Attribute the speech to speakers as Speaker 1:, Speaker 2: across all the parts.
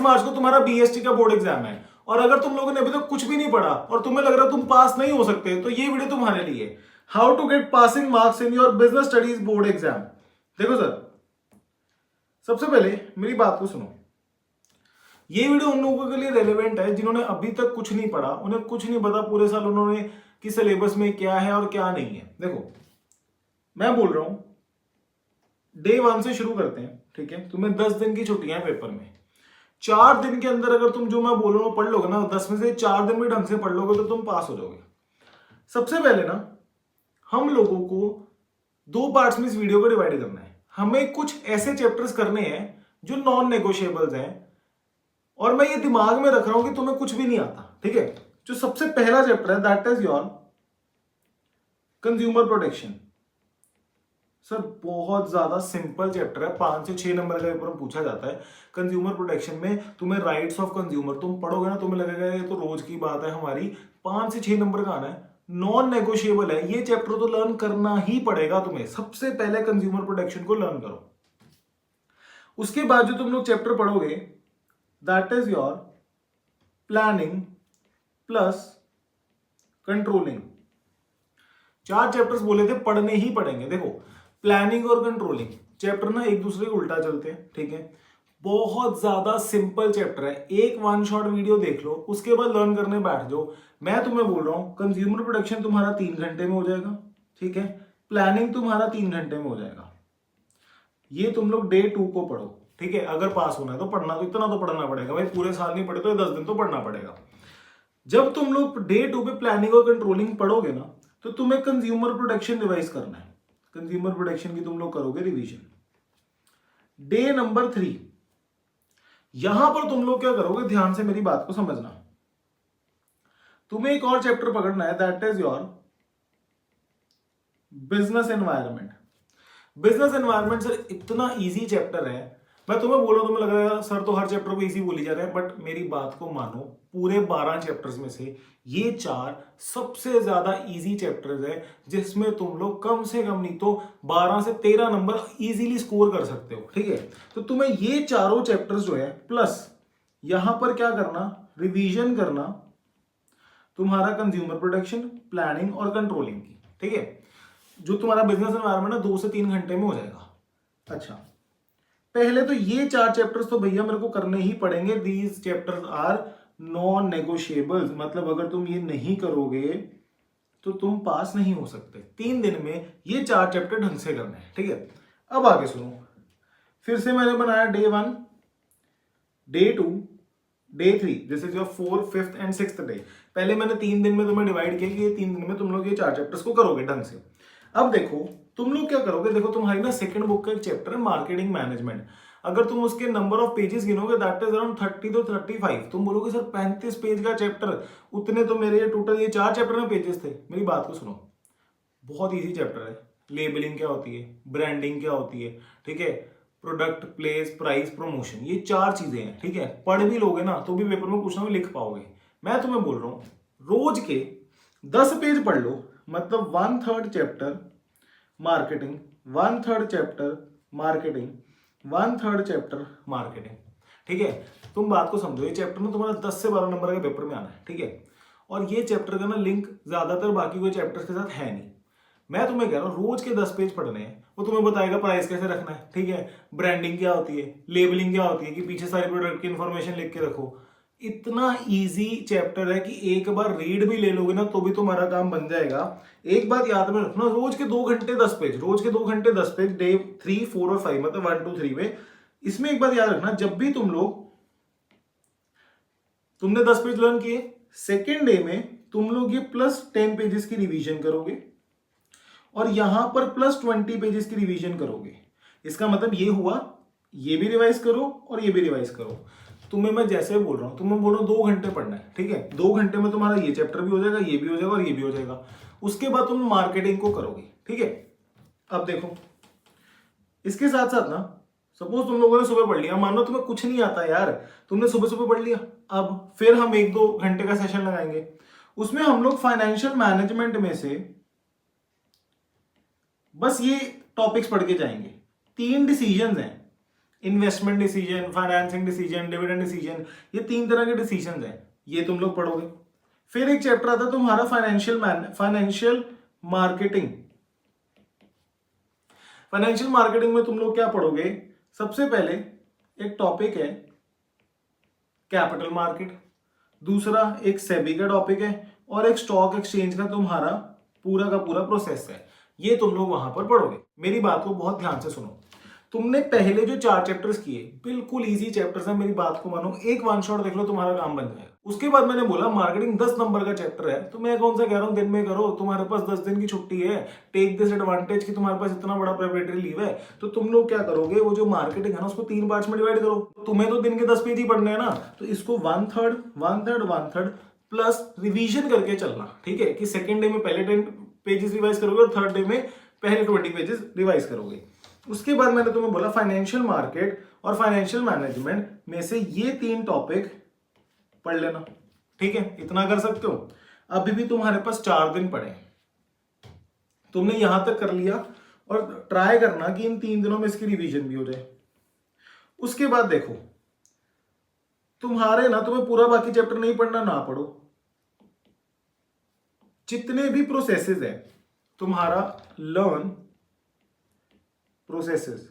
Speaker 1: मार्च को तुम्हारा बीएसटी का बोर्ड एग्जाम है, और अगर तुम लोगों ने अभी तक कुछ भी नहीं पढ़ा और तुम्हें लग रहा है तुम पास नहीं हो सकते, तो ये वीडियो तुम्हारे लिए, how to get passing marks in your business studies board exam. देखो सर, सबसे पहले मेरी बात को सुनो। ये वीडियो उन लोगों के लिए रेलेवेंट है जिन्होंने अभी तक कुछ नहीं पढ़ा, उन्हें कुछ नहीं पता पूरे साल उन्होंने कि सिलेबस में क्या है और क्या नहीं है। देखो मैं बोल रहा हूं डे 1 से शुरू करते हैं, ठीक है। तुम्हें 10 दिन की छुट्टियां हैं पेपर में। 4 दिन के अंदर अगर तुम जो मैं बोल रहा हूं पढ़ लोगे ना, 10 में से 4 दिन भी ढंग से पढ़ लोगे तो तुम पास हो जाओगे। सबसे पहले ना हम लोगों को 2 पार्ट्स में इस वीडियो को डिवाइड करना है। हमें कुछ ऐसे चैप्टर्स करने हैं जो नॉन नेगोशिएबल्स हैं, और मैं ये दिमाग में रख रहा हूं कि तुम्हें कुछ भी नहीं आता, ठीक है। जो सबसे पहला चैप्टर है that is your consumer protection. Sir बहुत ज्यादा सिंपल चैप्टर है, 5 से 6 नंबर का पेपर में पूछा जाता है। कंज्यूमर प्रोटेक्शन में तुम्हें राइट्स ऑफ कंज्यूमर तुम पढ़ोगे ना, तुम्हें लगेगा ये तो रोज की बात है हमारी। 5 से 6 नंबर का आना है, नॉन नेगोशिएबल है। ये चैप्टर तो लर्न करना ही पड़ेगा तुम्हें। सबसे पहले कंज्यूमर प्रोटेक्शन को लर्न करो। उसके बाद जो तुम लोग चैप्टर पढ़ोगे that is your planning plus controlling. 4 chapters बोले थे पढ़ने ही पड़ेंगे। देखो प्लानिंग और कंट्रोलिंग चैप्टर ना एक दूसरे के उल्टा चलते हैं, ठीक है। बहुत ज्यादा सिंपल चैप्टर है, एक 1 शॉट वीडियो देख लो, उसके बाद लर्न करने बैठ जाओ। मैं तुम्हें बोल रहा हूं कंज्यूमर प्रोटेक्शन तुम्हारा 3 घंटे में हो जाएगा, ठीक है। प्लानिंग तुम्हारा 3 घंटे में हो जाएगा। ये तुम लोग डे 2 को पढ़ो, ठीक है। अगर पास होना है तो पढ़ना, तो इतना तो पढ़ना पड़ेगा भाई, पूरे साल नहीं पढ़े तो 10 दिन तो पढ़ना पड़ेगा। जब तुम लोग डे 2 पे प्लानिंग और कंट्रोलिंग पढ़ोगे ना, तो तुम्हें कंज्यूमर प्रोटेक्शन रिवाइज करना है। कंज्यूमर प्रोटेक्शन की तुम लोग करोगे रिवीजन। डे नंबर 3 यहां पर तुम लोग क्या करोगे, ध्यान से मेरी बात को समझना। तुम्हें एक और चैप्टर पकड़ना है that is your business environment. Business environment sir इतना इजी चैप्टर है, मैं तुम्हें बोल रहा हूं, तुम्हें लग रहा है सर तो हर चैप्टर को इजी बोली जा रहा है, बट मेरी बात को मानो, पूरे 12 चैप्टर्स में से ये 4 सबसे ज्यादा इजी चैप्टर्स है, जिसमें तुम लोग कम से कम नहीं तो 12 से 13 नंबर इजीली स्कोर कर सकते हो, ठीक है। तो तुम्हें ये चारों चैप्टर्स जो है प्लस यहां पर क्या करना, रिवीजन करना तुम्हारा कंज्यूमर प्रोटेक्शन, प्लानिंग और कंट्रोलिंग की, ठीक है। जो तुम्हारा बिजनेस एनवायरनमेंट है 2 से 3 घंटे में हो जाएगा। अच्छा पहले तो ये 4 चैप्टर्स तो भैया मेरे को करने ही पड़ेंगे। These chapters are non negotiables, मतलब अगर तुम ये नहीं करोगे तो तुम पास नहीं हो सकते। 3 दिन में ये 4 चैप्टर ढंग से करने हैं, ठीक है। अब आगे सुनो, फिर से मैंने बनाया day 1, day 2, day 3, this is your 4th, 5th and 6th day. पहले मैंने 3 दिन में तुम्हें डिवाइड किया कि ये 3 दिन में तुम लोग ये 4 चैप्टर्स को करोगे ढंग से। अब देखो तुम लोग क्या करोगे, देखो तुम्हारी ना सेकंड बुक का एक चैप्टर है मार्केटिंग मैनेजमेंट। अगर तुम उसके नंबर ऑफ पेजेस गिनोगे दैट इज अराउंड 30 to 35। तुम बोलोगे सर 35 पेज का चैप्टर, उतने तो मेरे टोटल ये 4 चैप्टर में पेजेस थे। मेरी बात को सुनो, बहुत इजी चैप्टर है। लेबलिंग क्या होती है, ब्रांडिंग क्या होती है, ठीक है, प्रोडक्ट, प्लेस, प्राइस, प्रमोशन, ये 4 चीजें हैं, ठीक है। पढ़ भी लोगे ना तो भी पेपर में कुछ ना कुछ लिख पाओगे। मैं तुम्हें बोल रहा हूं रोज के 10 पेज पढ़ लो, मतलब 1/3 chapter marketing, 1/3 chapter marketing, 1/3 chapter marketing, ठीक है। तुम बात को समझो, ये चैप्टर में तुम्हारा 10 से 12 नंबर के पेपर में आना है, ठीक है। और ये चैप्टर का ना लिंक ज्यादातर बाकी कोई चैप्टर्स के साथ है नहीं। मैं तुम्हें कह रहा हूँ रोज के 10 पेज पढ़ने हैं। वो तुम्हें बताएगा प्राइस कैसे रखना है, ठीक है, ब्रांडिंग क्या होती है, लेबलिंग क्या होती है, कि पीछे सारी प्रोडक्ट की इंफॉर्मेशन लिख के रखो। इतना इजी चैप्टर है कि एक बार रीड भी ले लोगे ना तो भी तुम्हारा काम बन जाएगा। एक बात याद में रखना, रोज के 2 घंटे 10 पेज, रोज के 2 घंटे 10 पेज, डे 3, 4 और 5, मतलब 1, 2, 3 में। इसमें एक बात याद रखना, जब भी तुमने 10 पेज लर्न किए, सेकेंड डे में तुम लोग ये +10 पेजेस की रिवीजन करोगे और यहां पर +20 पेजेस की रिवीजन करोगे। इसका मतलब ये हुआ, ये भी रिवाइज करो और ये भी रिवाइज करो। तुम्हें मैं जैसे बोल रहा हूं, तुम्हें बोल रहा हूं 2 घंटे पढ़ना है, ठीक है। 2 घंटे में तुम्हारा ये चैप्टर भी हो जाएगा, ये भी हो जाएगा और ये भी हो जाएगा। उसके बाद तुम मार्केटिंग को करोगे, ठीक है। अब देखो इसके साथ साथ ना, सपोज तुम लोगों ने सुबह पढ़ लिया, मान लो तुम्हें कुछ नहीं आता यार, तुमने सुबह सुबह पढ़ लिया, अब फिर हम 1-2 घंटे का सेशन लगाएंगे। उसमें हम लोग फाइनेंशियल मैनेजमेंट में से बस ये टॉपिक्स पढ़ के जाएंगे। 3 डिसीजंस हैं, investment decision, financing decision, dividend decision, ये 3 तरह के डिसीजन हैं, ये तुम लोग पढ़ोगे। फिर एक चैप्टर आता है तुम्हारा फाइनेंशियल मार्केटिंग। फाइनेंशियल मार्केटिंग में तुम लोग क्या पढ़ोगे? सबसे पहले एक टॉपिक है कैपिटल मार्केट, दूसरा एक सेबी का टॉपिक है, और एक स्टॉक एक्सचेंज का तुम्हारा पूरा का पूरा प्रोसेस है। ये तुम लोग वहां पर पढ़ोगे। मेरी बात को बहुत ध्यान से सुनो। तुमने पहले जो 4 चैप्टर्स किए बिल्कुल इजी चैप्टर्स हैं, मेरी बात को मानो, एक वन शॉट देख लो तुम्हारा काम बन जाएगा। उसके बाद मैंने बोला मार्केटिंग 10 नंबर का चैप्टर है, तो मैं कौन सा कह रहा हूं दिन में करो, तुम्हारे पास 10 दिन की छुट्टी है, टेक दिस एडवांटेज कि तुम्हारे पास इतना बड़ा प्रिपरेटरी लीव है। तो तुम लोग क्या करोगे, वो जो मार्केटिंग है ना उसको 3 पार्ट्स में डिवाइड करो। तुम्हें तो दिन के 10 पेज ही पढ़ने हैं ना, तो इसको 1/3 1/3 1/3 प्लस रिवीजन करके चलना, ठीक है, कि सेकेंड डे में पहले 10 पेजेस रिवाइज करोगे और थर्ड डे में पहले 20 पेजेस रिवाइज करोगे। उसके बाद मैंने तुम्हें बोला फाइनेंशियल मार्केट और फाइनेंशियल मैनेजमेंट में से ये 3 टॉपिक पढ़ लेना, ठीक है, इतना कर सकते हो। अभी भी तुम्हारे पास 4 दिन पड़े, तुमने यहां तक कर लिया, और ट्राई करना कि इन 3 दिनों में इसकी रिवीजन भी हो जाए। उसके बाद देखो तुम्हें पूरा बाकी चैप्टर नहीं पढ़ना, ना पढ़ो, जितने भी प्रोसेसेस है तुम्हारा लर्न प्रोसेसेस,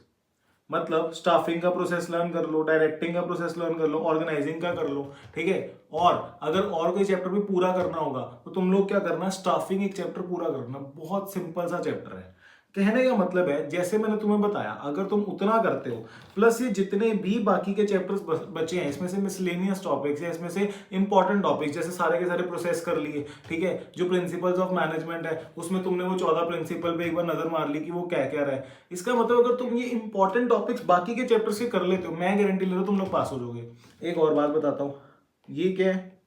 Speaker 1: मतलब स्टाफिंग का प्रोसेस लर्न कर लो, डायरेक्टिंग का प्रोसेस लर्न कर लो, ऑर्गेनाइजिंग का कर लो, ठीक है। और अगर और कोई चैप्टर भी पूरा करना होगा तो तुम लोग क्या करना, स्टाफिंग एक चैप्टर पूरा करना, बहुत सिंपल सा चैप्टर है। कहने का मतलब है जैसे मैंने तुम्हें बताया, अगर तुम उतना करते हो, प्लस ये जितने भी बाकी के चैप्टर्स बचे हैं, इसमें से मिसलेनियस टॉपिक्स या इसमें से इंपॉर्टेंट टॉपिक्स जैसे सारे के सारे प्रोसेस कर लिए, ठीक है। जो प्रिंसिपल्स ऑफ मैनेजमेंट है उसमें तुमने वो 14 प्रिंसिपल पे एक बार नजर मार ली कि वो क्या क्या रहा है। इसका मतलब अगर तुम ये इंपॉर्टेंट टॉपिक्स बाकी के चैप्टर्स के कर लेते हो, मैं गारंटी ले रहा हूं तुम लोग पास हो जाओगे। एक और बात बताता हूँ, ये क्या है,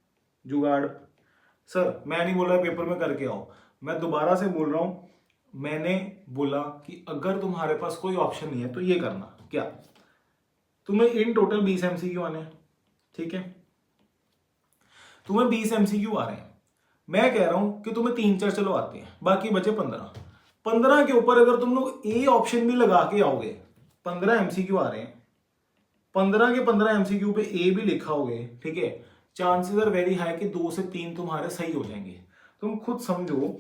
Speaker 1: जुगाड़। सर मैं नहीं बोल रहा पेपर में करके आओ, मैं दोबारा से बोल रहा हूं, मैंने बोला कि अगर तुम्हारे पास कोई ऑप्शन नहीं है तो ये करना, क्या, तुम्हें इन टोटल 20 एमसीक्यू आने हैं, ठीक है, तुम्हें 20 एमसीक्यू आ रहे हैं। मैं कह रहा हूं कि तुम्हें 3-4 चलो आते हैं, बाकी बचे 15 के ऊपर अगर तुम लोग ए ऑप्शन भी लगा के आओगे, 15 एमसीक्यू आ रहे हैं, 15 के 15 एमसीक्यू पे ए भी लिखा होगे, ठीक है, चांसेस आर वेरी हाई कि 2 से 3 तुम्हारे सही हो जाएंगे। तुम खुद समझो,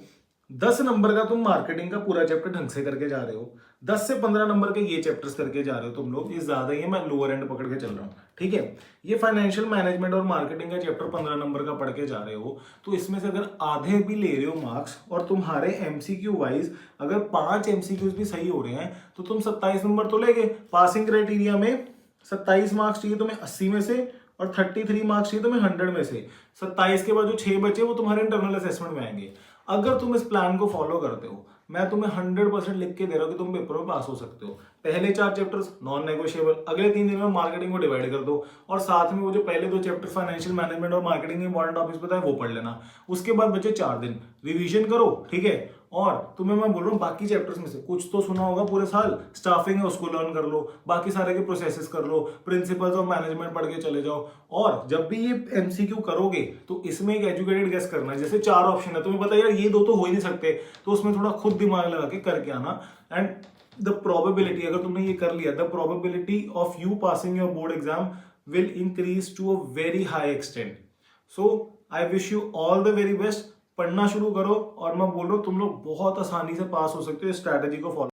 Speaker 1: 10 नंबर का तुम मार्केटिंग का पूरा चैप्टर ढंग से करके जा रहे हो, 10 से 15 नंबर के ये चैप्टर्स करके जा रहे हो तुम लोग, ये ज्यादा ही है, मैं लोअर एंड पकड़ के चल रहा हूँ, ठीक है। ये फाइनेंशियल मैनेजमेंट और मार्केटिंग का चैप्टर 15 नंबर का पढ़ के जा रहे हो, तो इसमें से अगर आधे भी ले रहे हो मार्क्स और तुम्हारे एमसीक्यू वाइज अगर 5 एमसीक्यूज भी सही हो रहे हैं तो तुम 27 नंबर तो ले गए। पासिंग क्राइटेरिया में 27 मार्क्स चाहिए तुम्हें 80 में से, और 33 मार्क्स चाहिए तुम्हें 100 में से। 27 के बाद जो 6 बचे वो तुम्हारे इंटरनल असेसमेंट में आएंगे। अगर तुम इस प्लान को फॉलो करते हो, मैं तुम्हें 100% लिख के दे रहा हूं कि तुम पेपर में पास हो सकते हो। पहले 4 चैप्टर्स नॉन नेगोशिएबल, अगले 3 दिन में मार्केटिंग को डिवाइड कर दो, और साथ में वो जो पहले 2 चैप्टर फाइनेंशियल मैनेजमेंट और मार्केटिंग के इंपॉर्टेंट टॉपिक्स बताए वो पढ़ लेना। उसके बाद बचे 4 दिन, रिवीजन करो, ठीक है। और तुम्हें मैं बोल रहा हूँ बाकी चैप्टर्स में से कुछ तो सुना होगा पूरे साल, स्टाफिंग है उसको लर्न कर लो, बाकी सारे के प्रोसेसेस कर लो, प्रिंसिपल्स ऑफ मैनेजमेंट पढ़ के चले जाओ। और जब भी ये एमसीक्यू करोगे तो इसमें एक एजुकेटेड गेस करना है। जैसे 4 ऑप्शन है, तुम्हें पता है यार ये 2 तो हो ही नहीं सकते, तो उसमें थोड़ा खुद दिमाग लगा के करके आना। एंड द प्रोबेबिलिटी, अगर तुमने ये कर लिया, the probability of you passing your board exam will increase to a very high extent. So I wish you all the very best. पढ़ना शुरू करो, और मैं बोल रहा हूँ तुम लोग बहुत आसानी से पास हो सकते हो इस स्ट्रैटेजी को फॉलो